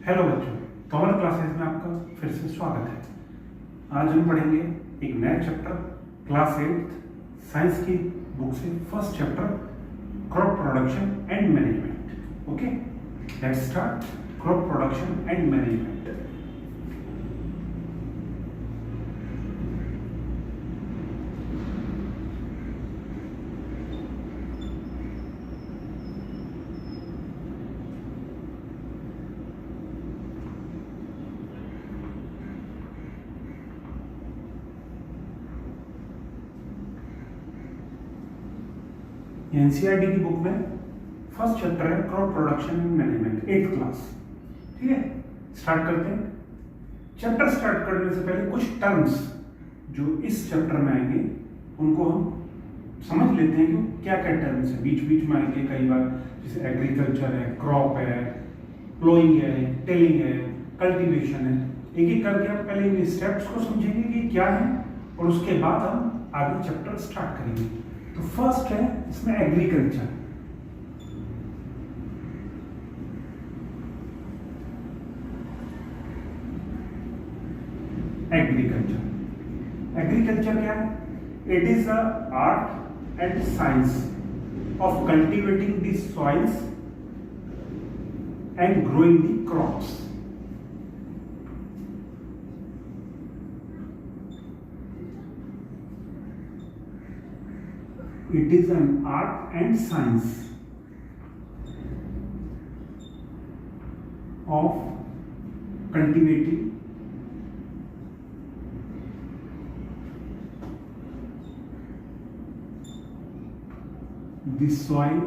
Hello बच्चों, common classes में आपका फिर से स्वागत है। आज हम पढ़ेंगे एक नया चैप्टर क्लास 8 साइंस की बुक से first chapter crop production and management. Okay, let's start crop production and management. NCERT की बुक में फर्स्ट चैप्टर है crop production and management, 8th class. ठीक है, स्टार्ट करते हैं। चैप्टर स्टार्ट करने से पहले कुछ टर्म्स जो इस चैप्टर में आएंगे उनको हम समझ लेते हैं कि क्या क्या टर्म्स है। बीच बीच में आएंगे कई बार, जैसे एग्रीकल्चर है, क्रॉप है, प्लोइंग है, टिलिंग है, कल्टीवेशन है। एक एक करके हम पहले इन स्टेप्स को समझेंगे कि क्या है और उसके बाद हम आगे चैप्टर स्टार्ट करेंगे। तो फर्स्ट है इसमें एग्रीकल्चर। एग्रीकल्चर क्या है? It is a art and science of cultivating the soils and growing the crops. It is an art and science of cultivating the soil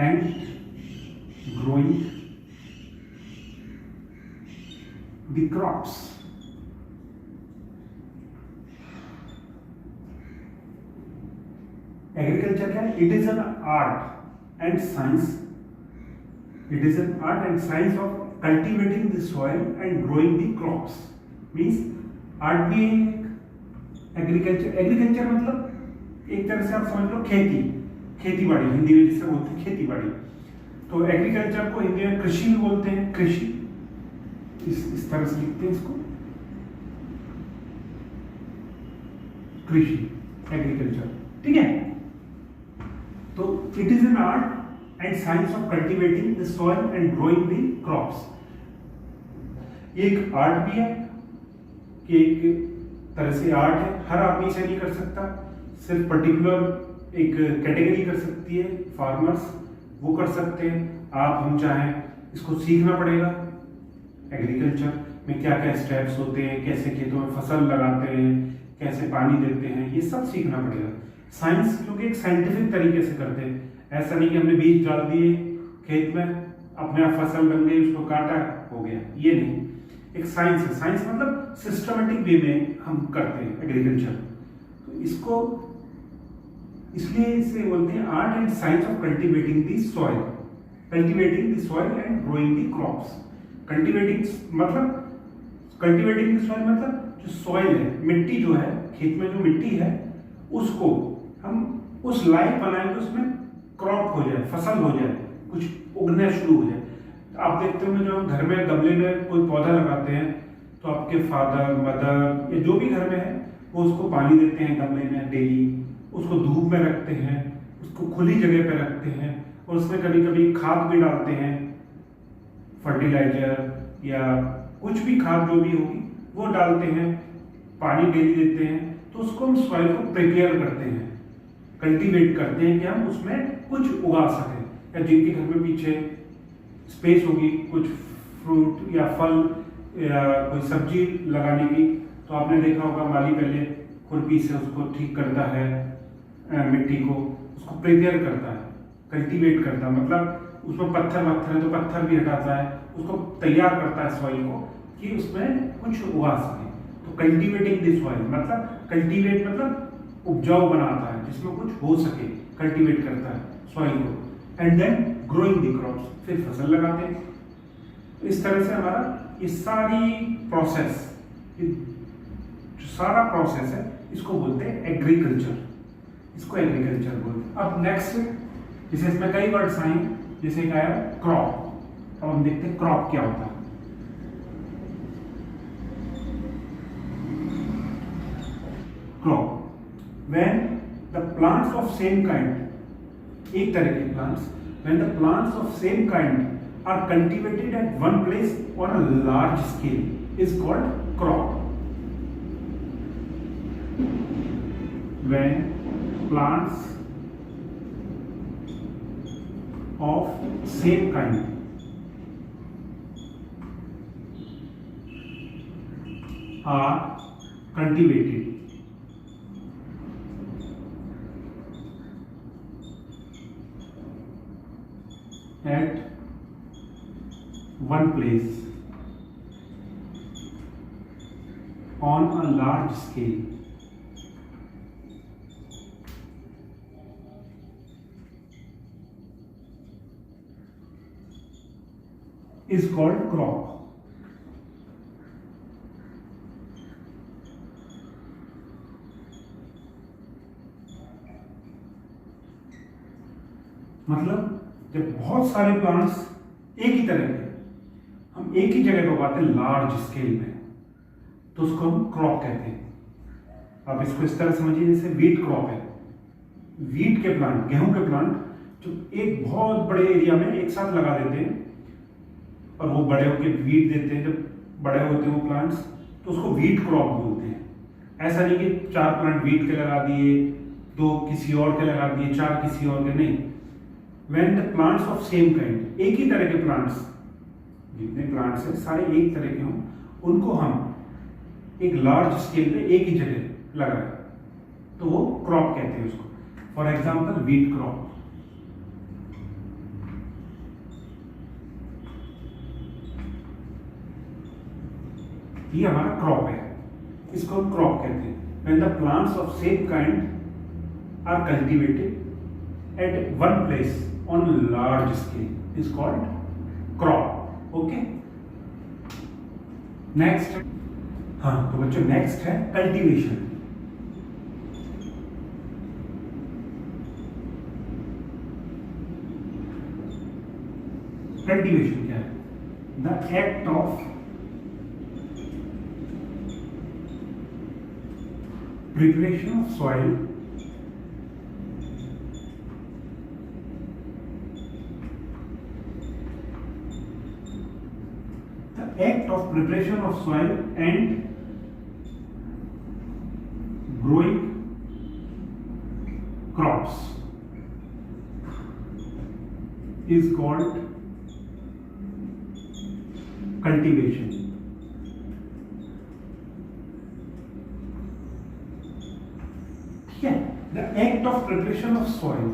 and growing the crops. Agriculture क्या है? It is an art and science. It is an art and science of cultivating the soil and growing the crops. Means art भी है agriculture. Agriculture मतलब एक तरह से आप समझ लो खेती बाड़ी, हिंदी में जिसे बोलते हैं खेती बाड़ी। तो एग्रीकल्चर को हिंदी में कृषि भी बोलते हैं। कृषि इस तरह से लिखते हैं इसको, कृषि, एग्रीकल्चर। ठीक है, तो it is an art and science of cultivating the soil and growing the crops. एक आर्ट भी है कि एक तरह से आर्ट है, हर आदमी इसे नहीं कर सकता, सिर्फ पर्टिकुलर एक कैटेगरी कर सकती है, फार्मर्स वो कर सकते हैं। आप हम चाहें इसको सीखना पड़ेगा। एग्रीकल्चर में क्या क्या स्टेप्स होते हैं, कैसे खेतों में फसल लगाते हैं, कैसे पानी देते हैं, ये सब सीखना पड़ेगा। साइंस क्योंकि एक साइंटिफिक तरीके से करते हैं, ऐसा नहीं कि हमने बीज डाल दिए खेत में, अपने आप फसल बन गई, उसको काटा हो गया, ये नहीं। एक साइंस है। साइंस मतलब सिस्टमेटिक वे में हम करते हैं एग्रीकल्चर। तो इसको इसलिए इसे बोलते हैं art and science of cultivating the soil and growing the crops. Cultivating the soil मतलब जो सॉइल है, मिट्टी जो है, खेत में जो मिट्टी है, उसको हम उस लायक बनाएंगे उसमें क्रॉप हो जाए, फसल हो जाए, कुछ उगना शुरू हो जाए। आप देखते हो जो हम घर में गमले में कोई पौधा लगाते हैं तो आपके फादर, मदर या जो भी घर में है वो उसको पानी देते हैं गमले में डेली, उसको धूप में रखते हैं, उसको खुली जगह पे रखते हैं और उसमें कभी कभी खाद भी डालते हैं, फर्टिलाइजर या कुछ भी खाद जो भी होगी वो डालते हैं, पानी डेली देते हैं। तो उसको हम सॉइल को प्रिपेयर करते हैं, कल्टीवेट करते हैं कि हम उसमें कुछ उगा सकें। या जिनके घर में पीछे स्पेस होगी कुछ फ्रूट या फल या कोई सब्जी लगाने की, तो आपने देखा होगा माली पहले खुरपी से उसको ठीक करता है, मिट्टी को उसको प्रिपेयर करता है, कल्टीवेट करता है। मतलब उसमें पत्थर है तो पत्थर भी हटाता है, उसको तैयार करता है सॉइल को कि उसमें कुछ उगा सके। तो कल्टीवेटिंग द सॉइल मतलब कल्टीवेट मतलब उपजाऊ बनाता है, जिसमें कुछ हो सके, कल्टीवेट करता है सॉइल को। And then growing the crops, फिर फसल लगाते हैं। तो इस तरह से हमारा ये सारी प्रोसेस, जो सारा प्रोसेस है, इसको बोलते हैं एग्रीकल्चर। इसको एग्रीकल्चर बोलते हैं। अब नेक्स्ट, जैसे इसमें कई वर्ड्स आए, जैसे एक आया क्रॉप। अब हम देखते हैं क्रॉप क्या होता है। Crop, when the plants of same kind, एक तरह के plants, when the plants of same kind are cultivated at one place on a large scale is called crop. When plants of same kind are cultivated at one place on a large scale is called crop. मतलब जब बहुत सारे plants एक ही तरह के हम एक ही जगह पे उगाते हैं लार्ज स्केल में, तो उसको हम क्रॉप कहते हैं। अब इसको इस तरह समझिए जैसे वीट क्रॉप है। वीट के प्लांट, गेहूं के प्लांट जो एक बहुत बड़े एरिया में एक साथ लगा देते हैं और वो बड़े होकर वीट देते हैं, जब बड़े होते हैं वो प्लांट्स तो उसको वीट क्रॉप बोलते हैं। ऐसा नहीं कि 4 प्लांट वीट के लगा दिए, 2 किसी और के लगा दिए, 4 किसी और के, नहीं। When the plants of same kind, एक ही तरह के प्लांट्स, जितने प्लांट्स हैं सारे एक तरह के हों, उनको हम एक लार्ज स्केल पे एक ही जगह लगाए तो वो क्रॉप कहते हैं उसको। फॉर एग्जाम्पल वीट क्रॉप, ये हमारा क्रॉप है, इसको हम क्रॉप कहते हैं। When the plants of same kind are cultivated at one place on a large scale is called crop. Okay? Next, हाँ तो बच्चों नेक्स्ट है कल्टीवेशन। कल्टीवेशन क्या है? The act of preparation of soil the act of preparation of soil and growing crops is called cultivation. The act of preparation of soil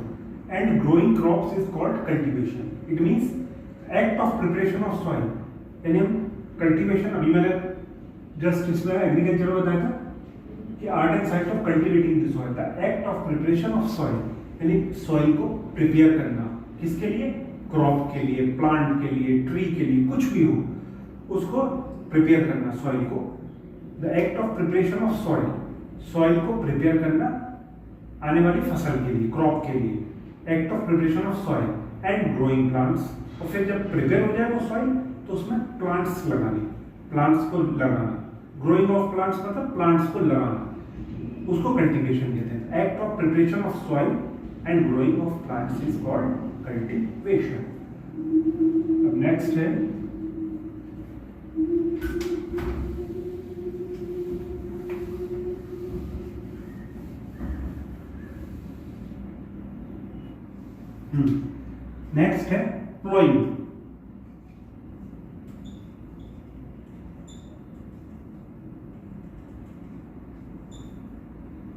and growing crops is called cultivation. It means act of preparation of soil. यानी हम cultivation, अभी मैंने just इसमें agriculture में बताया था कि art and science of cultivating the soil, the act of preparation of soil, यानी सॉइल को प्रिपेयर करना, किसके लिए? क्रॉप के लिए, प्लांट के लिए, ट्री के लिए, कुछ भी हो उसको प्रिपेयर करना सॉइल को। The act of preparation of soil, soil को प्रिपेयर करना आने वाली फसल के लिए, क्रॉप के लिए। Act of preparation of soil and growing plants, और फिर जब प्रिपेयर हो जाए वो सॉइल तो उसमें प्लांट्स लगाने, प्लांट्स को लगाना। ग्रोइंग ऑफ प्लांट्स मतलब प्लांट्स को लगाना, उसको कल्टीवेशन कहते हैं। Act of preparation of soil and growing of plants is called cultivation. अब नेक्स्ट है नेक्स्ट है प्लोइंग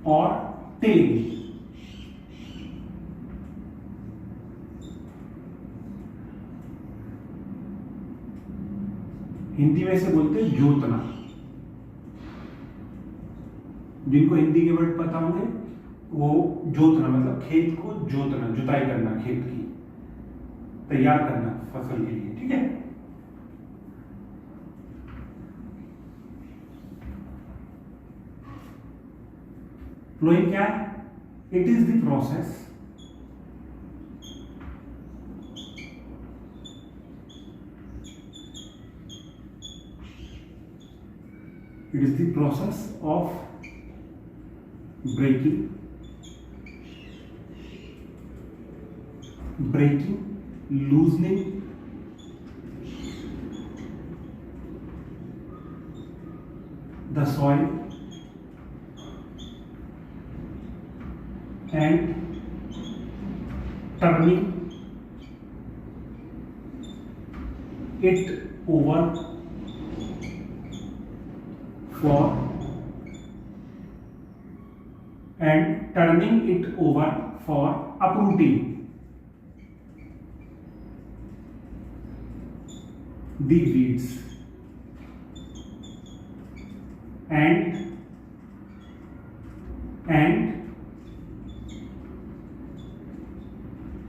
और टिलिंग। हिंदी में से बोलते हैं जोतना। जिनको हिंदी के वर्ड पता होंगे वो जोतना मतलब खेत को जोतना, जुताई करना, खेत की तैयार करना फसल के लिए, ठीक है। प्लोइंग क्या है? It is the process It is the process of breaking, loosening, the soil and turning it over for uprooting the weeds and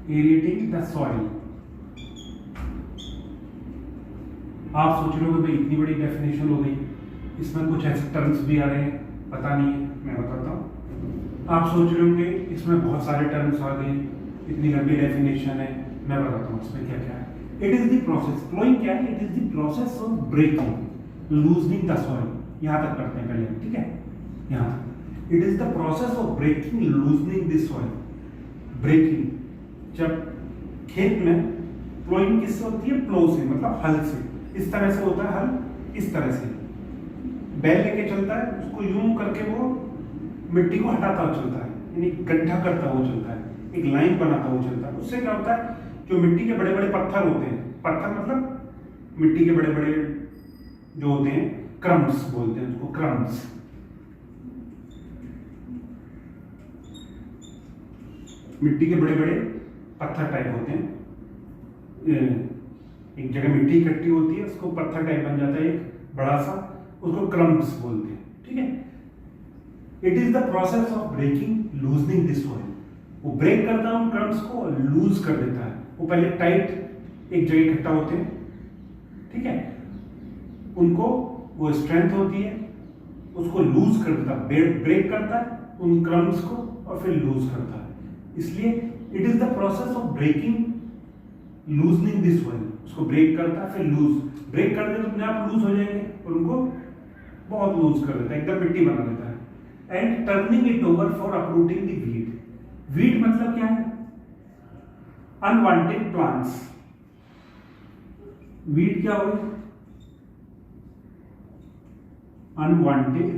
aerating the soil. आप सोच रहे हो भाई इतनी बड़ी डेफिनेशन हो गई, इसमें कुछ ऐसे टर्म्स भी आ रहे हैं, पता नहीं है, मैं बताता हूँ। आप सोच रहे होंगे इसमें बहुत सारे टर्म्स आ गए, इतनी लंबी डेफिनेशन है, मैं बताता हूँ इसमें क्या क्या है। It is the process, ploughing क्या है? It is the process of breaking, loosening the soil. यहाँ तक करते हैं पहले, ठीक है? यहाँ it is the process of breaking, loosening the soil. Breaking, जब खेत में फ्लोइंग किससे होती है? प्लो से, मतलब हल से। इस तरह से होता है हल, इस तरह से बैल लेके चलता है, उसको यूं करके वो मिट्टी को हटाता हुआ चलता है, यानी गड्ढा करता हुआ चलता है, एक लाइन बनाता हुआ चलता है। उससे क्या होता है, जो मिट्टी के बड़े बड़े पत्थर होते हैं, पत्थर मतलब मिट्टी के बड़े बड़े जो होते हैं, क्रम्स बोलते हैं उसको, क्रम्स। मिट्टी के बड़े बड़े पत्थर टाइप होते हैं, एक जगह मिट्टी इकट्ठी होती है, उसको पत्थर टाइप बन जाता है एक बड़ा सा, उसको क्रम्स बोलते हैं, ठीक है? It is the process of breaking, loosening this soil. वो ब्रेक करता है उन क्रम्स को, लूज कर देता है। वो पहले टाइट एक जगह इकट्ठा होते हैं, ठीक है? उनको वो स्ट्रेंथ होती है, उसको लूज कर देता है, ब्रेक करता है उन क्रम्स को और फिर लूज करता है। इसलिए it is the process of breaking, loosening this soil. उसको ब्रेक करता है, फिर लूज, ब्रेक कर दे तो अपने आप लूज हो जाएंगे, और उनको बहुत लूज कर देता है, एकदम मिट्टी बना देता है। And turning it over for uprooting the weed. Weed मतलब क्या है? Unwanted plants. वीड क्या हो? अनवांटेड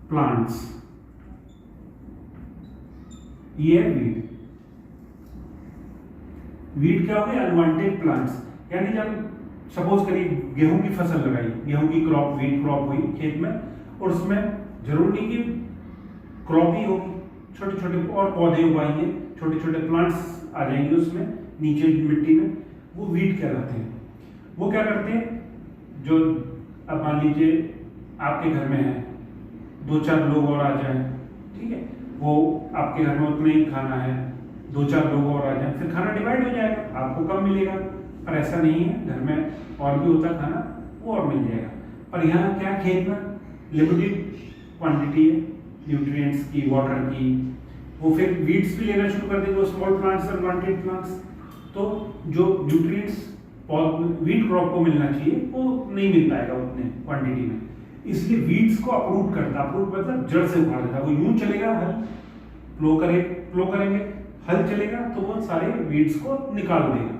प्लांट्स, ये है वीड। वीड क्या हो गया? Unwanted plants. यानी जब सपोज करिए गेहूं की फसल लगाई, गेहूं की क्रॉप, वीट क्रॉप हुई खेत में, और उसमें जरूर नहीं कि क्रॉप ही होगी, छोटे छोटे और पौधे उगाएंगे, छोटे छोटे प्लांट्स आ जाएंगे उसमें नीचे मिट्टी में, वो वीट कहलाते हैं। वो क्या करते हैं, जो अब मान लीजिए आपके घर में है, 2-4 लोग और आ जाए, ठीक है? वो आपके घर में उतना ही खाना है, 2-4 लोग और आ जाए, फिर खाना डिवाइड हो जाएगा, आपको कम मिलेगा। पर ऐसा नहीं है, घर में और भी होता खाना, वो और मिल जाएगा। पर यहाँ क्या, खेत में लिमिटेड क्वांटिटी है न्यूट्रिएंट्स की, वाटर की, वो फिर वीड्स भी लेना शुरू कर देंगे, स्मॉल प्लांट्स, अनवांटेड प्लांट्स। तो जो न्यूट्रिएंट्स वीट क्रॉप को मिलना चाहिए वो नहीं मिल पाएगा उतने क्वांटिटी में, इसलिए वीड्स को अप्रूट करता, अप्रूट मतलब जड़ से उखाड़ देता। वो यूं चलेगा, हल फ्लो करेंगे, हल चलेगा तो वो सारे वीड्स को निकाल देगा,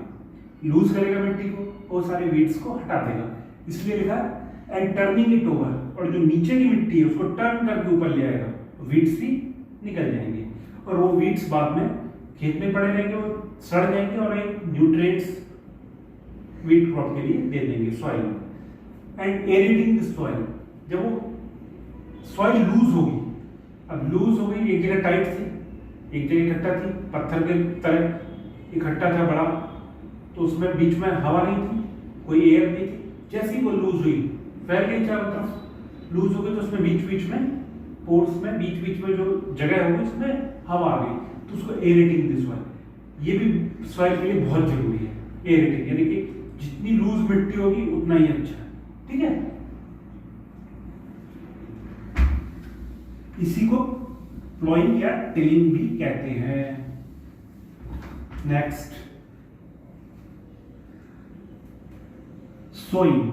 लूज करेगा मिट्टी को, वो सारे वीड्स को हटा देगा। इसलिए लिखा एंड टर्निंग इट ओवर, और जो नीचे की मिट्टी है उसको टर्न करके ऊपर ले आएगा, वीड्स भी निकल जाएंगे, और वो वीड्स बाद में खेत में पड़े रहेंगे, वो सड़ जाएंगे और एक न्यूट्रिएंट्स वीट क्रॉप के लिए दे देंगे सॉइल में। एंड एरेटिंग द सॉइल, जब वो सॉइल लूज होगी, अब लूज हो गई, एक जगह टाइट थी, एक जगह इकट्ठा थी, पत्थर के तरह इकट्ठा था बड़ा, तो उसमें बीच में हवा नहीं थी, कोई एयर नहीं थी। जैसे ही वो लूज हुई, फैल गई चारों तरफ, लूज हो गई, तो उसमें बीच में पोर्स में बीच में जो जगह होगी उसमें हवा आ गई, तो उसको एरेटिंग द सॉइल। ये भी सॉइल के लिए बहुत जरूरी है, एरेटिंग, यानी कि जितनी लूज मिट्टी होगी उतना ही अच्छा है, ठीक है? इसी को प्लॉइंग या टिलिंग भी कहते हैं। Next, sowing.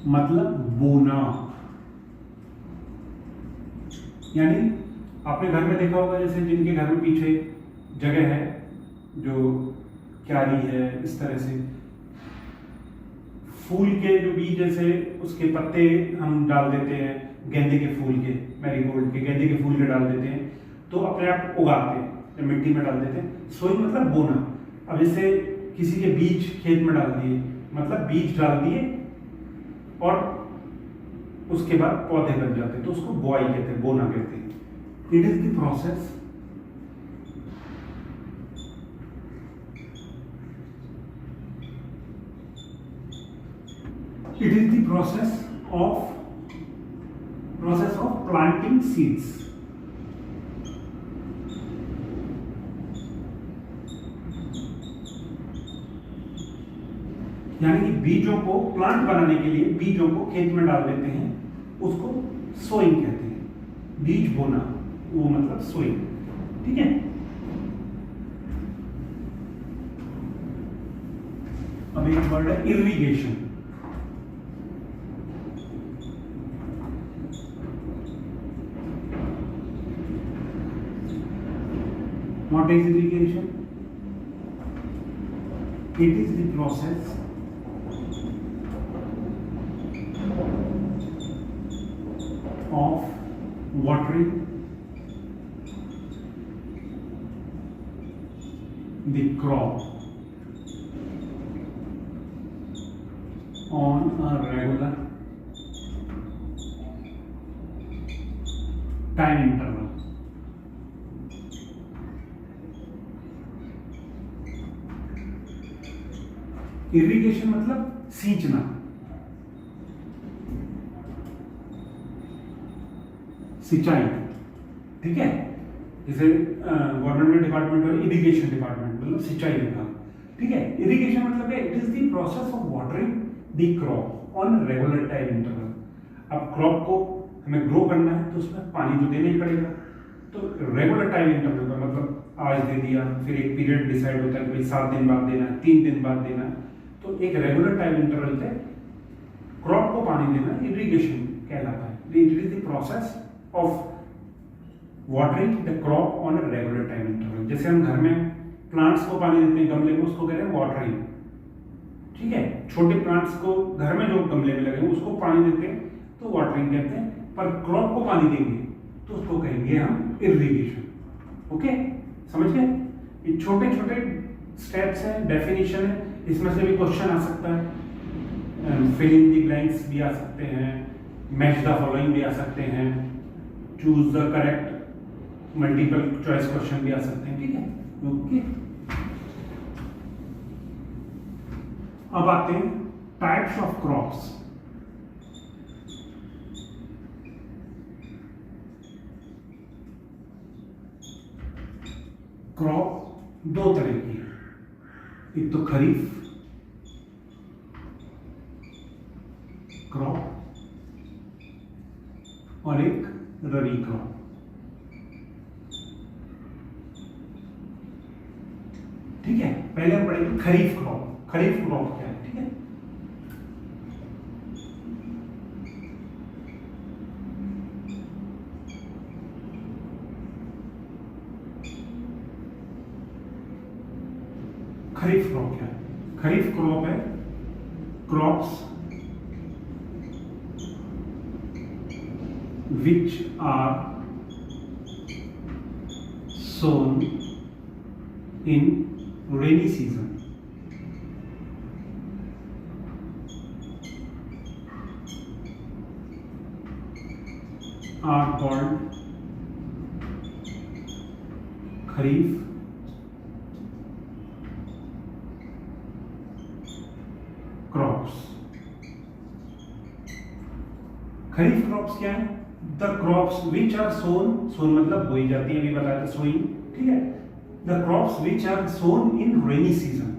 मतलब बोना। यानी आपने घर में देखा होगा, जैसे जिनके घर में पीछे जगह है, जो क्यारी है, इस तरह से फूल के जो बीज, जैसे उसके पत्ते हम डाल देते हैं, गेंदे के फूल के, मैरीगोल्ड के, गेंदे के फूल के डाल देते हैं, तो अपने आप उगाते हैं, या मिट्टी में डाल देते हैं। सोइंग मतलब बोना। अब जैसे किसी के बीज खेत में डाल दिए, मतलब बीज डाल दिए और उसके बाद पौधे बन जाते हैं, तो उसको बोआई कहते हैं, बोना कहते हैं। It is the process it is the process of planting seeds. यानी कि बीजों को प्लांट बनाने के लिए बीजों को खेत में डाल देते हैं, उसको सोइंग कहते हैं। बीज बोना वो मतलब सोइंग। ठीक है। अब एक वर्ड है irrigation. What is irrigation? It is the process of watering the crop on a regular time interval. Irrigation मतलब सींचना। सिंचाई। ठीक है। जैसे गवर्नमेंट डिपार्टमेंट और इरिगेशन डिपार्टमेंट मतलब सिंचाई विभाग। ठीक है। इरिगेशन मतलब है it is the process of watering the crop on regular time interval. अब क्रॉप को हमें ग्रो करना है तो उसमें पानी तो देना ही पड़ेगा, तो रेगुलर टाइम इंटरवल का मतलब आज दे दिया, फिर एक पीरियड डिसाइड होता है कि भाई 7 दिन बाद देना है, 3 दिन बाद देना है, तो एक रेगुलर टाइम इंटरवल पे क्रॉप को पानी देना इरिगेशन कहलाता है। It is the process of watering the crop on a regular time interval. जैसे हम घर में प्लांट्स को पानी देते हैं गमले में, उसको कहते हैं वाटरिंग। ठीक है। छोटे प्लांट्स को घर में जो गमले में लगे उसको पानी देते हैं तो वाटरिंग कहते हैं, पर क्रॉप को पानी देंगे तो उसको कहेंगे हम इरिगेशन। ओके, समझ गए? ये छोटे छोटे स्टेप्स हैं, डेफिनेशन है, इसमें से भी क्वेश्चन आ सकता है। फिल इन द ब्लैंक्स भी आ सकते हैं, मैच द फॉलोइंग भी आ सकते हैं, choose the correct multiple choice question भी आ सकते हैं। ठीक है। ओके, अब आते हैं टाइप्स ऑफ क्रॉप्स। क्रॉप दो तरह की है, एक तो खरीफ क्रॉप और एक रबी क्रॉप। ठीक है। पहले हम पढ़ेंगे खरीफ क्रॉप। खरीफ क्रॉप क्या है? ठीक है। खरीफ क्रॉप क्या है? खरीफ क्रॉप है crops which are sown in rainy season. Are called kharif crops. Kharif crops क्या है? द क्रॉप्स विच आर सोन, सोन मतलब बोई जाती है, अभी बताया था सोइंग। ठीक है। The crops which are sown in rainy season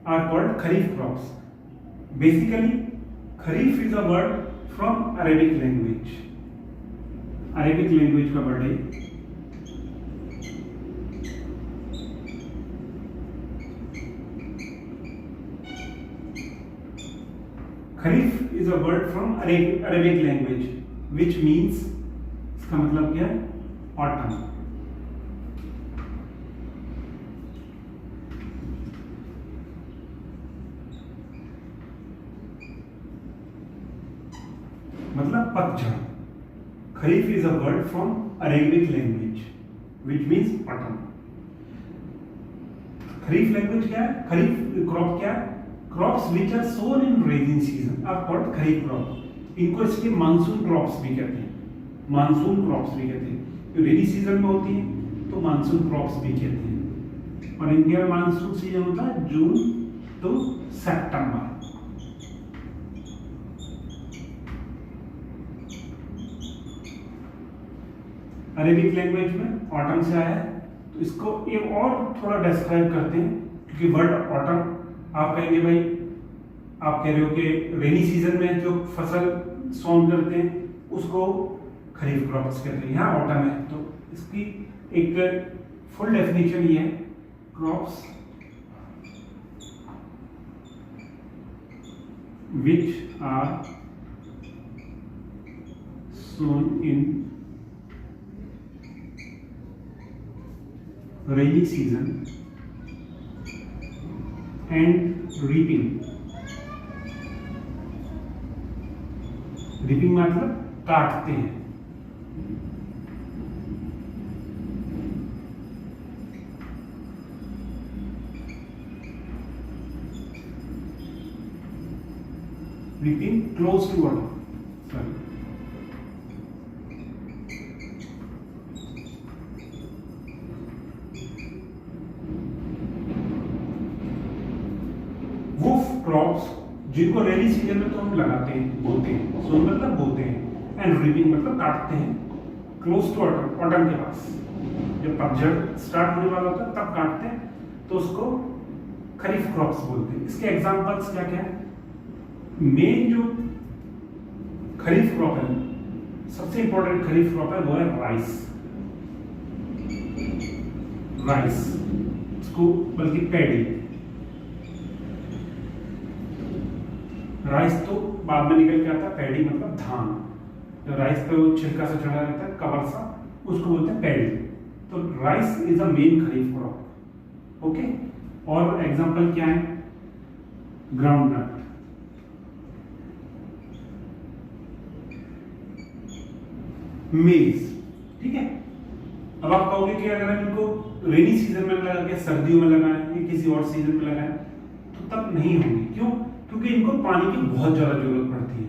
are called kharif crops. Basically kharif is a word from Arabic language. Arabic language का वर्ड है। Kharif is a word from Arabic language which means, इसका मतलब क्या है, ऑटम। मतलब पतझड़। Kharif is a word from Arabic language which means autumn. Kharif language क्या है, खरीफ क्रॉप क्या है, crops which are sown in raining season are called kharif crop. इनको इसलिए मानसून क्रॉप्स भी कहते हैं, मानसून क्रॉप्स भी कहते हैं। जो रेनी सीजन में होती है तो मानसून क्रॉप्स भी कहते हैं। और इंडिया में मानसून सीजन होता है जून टू सितंबर। अरेबिक लैंग्वेज में ऑटम से आया है, तो इसको एक और थोड़ा डिस्क्राइब करते हैं, क्योंकि वर्ड ऑटम आप कहेंगे भाई, आप कह रहे हो कि रेनी सीजन में जो फसल सोन करते हैं उसको खरीफ क्रॉप्स कहते हैं, यहाँ ऑटम है। तो इसकी एक फुल डेफिनेशन ये है, crops which are sown in rainy season and reaping मतलब काटते हैं। reaping close to water, sorry, crops जिनको रेनी सीजन में तो हम लगाते हैं, बोते हैं, सोन मतलब बोते हैं, एंड रीपिंग मतलब काटते हैं, क्लोज टू ऑटम, ऑटम के पास जब पतझड़ स्टार्ट होने वाला होता है तब काटते हैं, तो उसको खरीफ क्रॉप्स बोलते हैं। इसके एग्जांपल्स क्या क्या है, मेन जो खरीफ क्रॉप है, सबसे इंपॉर्टेंट खरीफ क्रॉप है वो है राइस। राइस इसको बल्कि पैडी, राइस तो बाद में निकल के आता है, पैडी मतलब धान। जो राइस पे वो छिलका सा चढ़ा रहता है, कवर सा, उसको बोलते हैं पैडी। तो rice is a main kharif crop. Okay, और एग्जांपल क्या है, ग्राउंड नट, मेज। ठीक है, अब आप कहोगे कि अगर हम इनको रेनी सीजन में लगा के सर्दियों में लगाएं या किसी और सीजन में लगाएं तो तब नहीं होंगे। क्यों? क्योंकि इनको पानी की बहुत ज्यादा जरूरत पड़ती है,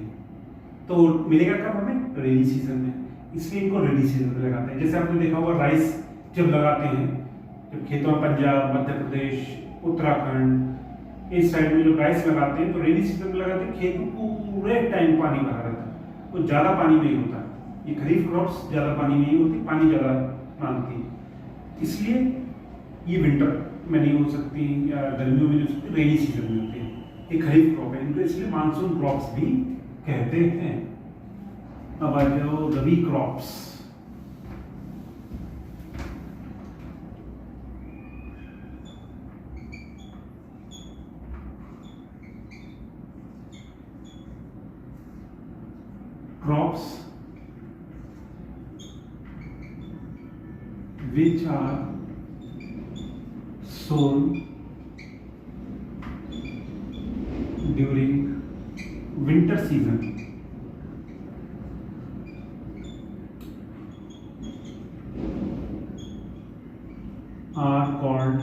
तो मिलेगा कब हमें, रेनी सीजन में, इसलिए इनको रेनी सीजन में लगाते हैं। जैसे आपने देखा होगा राइस जब लगाते हैं, जब खेतों में पंजाब, मध्य प्रदेश, उत्तराखंड इस साइड में जब राइस लगाते हैं तो रेनी सीजन में लगाते हैं, खेत में पूरे टाइम पानी भरा रहता है, वो ज्यादा पानी में ही होता है। ये खरीफ क्रॉप्स ज्यादा पानी में ही होती, पानी ज्यादा मांगती है, इसलिए ये विंटर में नहीं हो सकती या गर्मियों में जो रेनी सीजन में होती है। ये खरीफ क्रॉप है, इनको इसलिए मानसून क्रॉप्स भी कहते हैं। अब आ जाओ rabi crops. Crops which are sown during winter season are called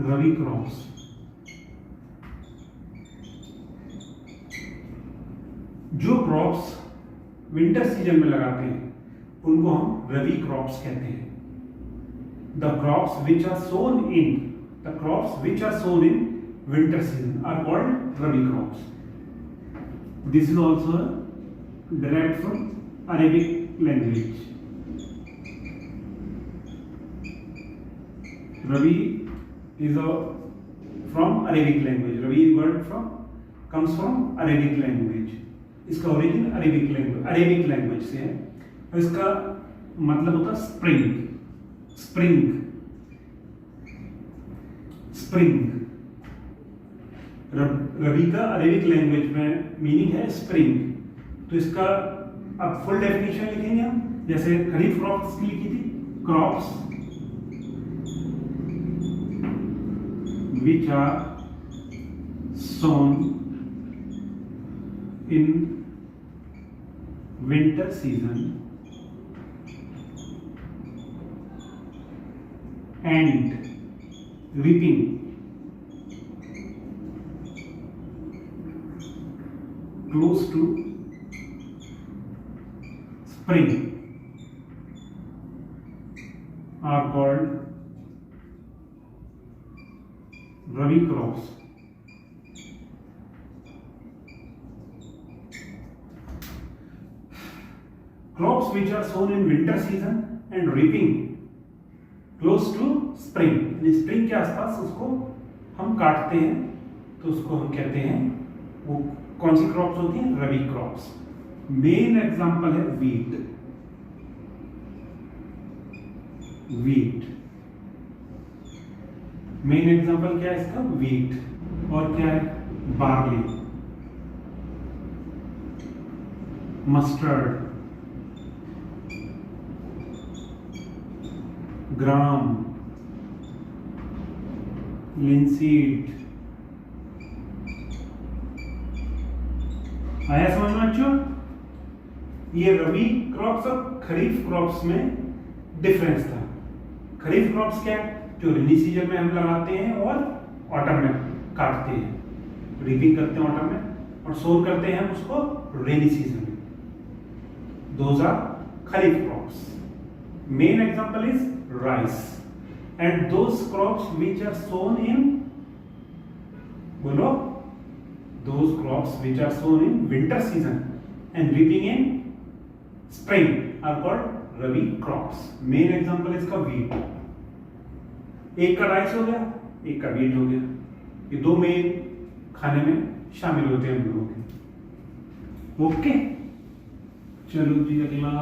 rabi crops। जो क्रॉप्स विंटर सीजन में लगाते हैं उनको हम रबी क्रॉप्स कहते हैं। The crops which are sown in winter season are called rabi crops. This is also derived from Arabic language। Rabi is from Arabic language। Rabi word comes from Arabic language। इसका origin Arabic language से है, और इसका मतलब होता है spring. रबी का Arabic language में मीनिंग है स्प्रिंग। तो इसका अब फुल डेफिनेशन लिखेंगे हम, जैसे खरीफ क्रॉप्स की लिखी थी, crops which are sown in winter season and reaping close to spring are called Rabi crops. Crops which are sown in winter season and reaping close to spring, यानी spring के आसपास उसको हम काटते हैं, तो उसको हम कहते हैं, वो कौन सी क्रॉप्स होती हैं? रबी क्रॉप्स। मेन एग्जांपल है वीट। मेन एग्जांपल क्या है इसका? वीट। और क्या है? बार्ली, मस्टर्ड, ग्राम, लिनसीड। आया समझ में बच्चों? ये रबी क्रॉप्स और खरीफ क्रॉप्स में डिफरेंस था। खरीफ क्रॉप्स क्या है? जो रेनी सीजन में हम लगाते हैं और ऑटम में काटते हैं, रीपिंग करते हैं ऑटम में, और सोर करते हैं हम उसको रेनी सीजन में। Those are kharif crops. Main example is rice and those crops which are sown in, बोलो, those crops which are sown in winter season and reaping in spring are called rabi crops. main example इसका wheat। एक का rice हो गया, एक का wheat हो गया। ये दो मेन खाने में शामिल होते हैं हम लोगों के। ओके, चलो जी अगला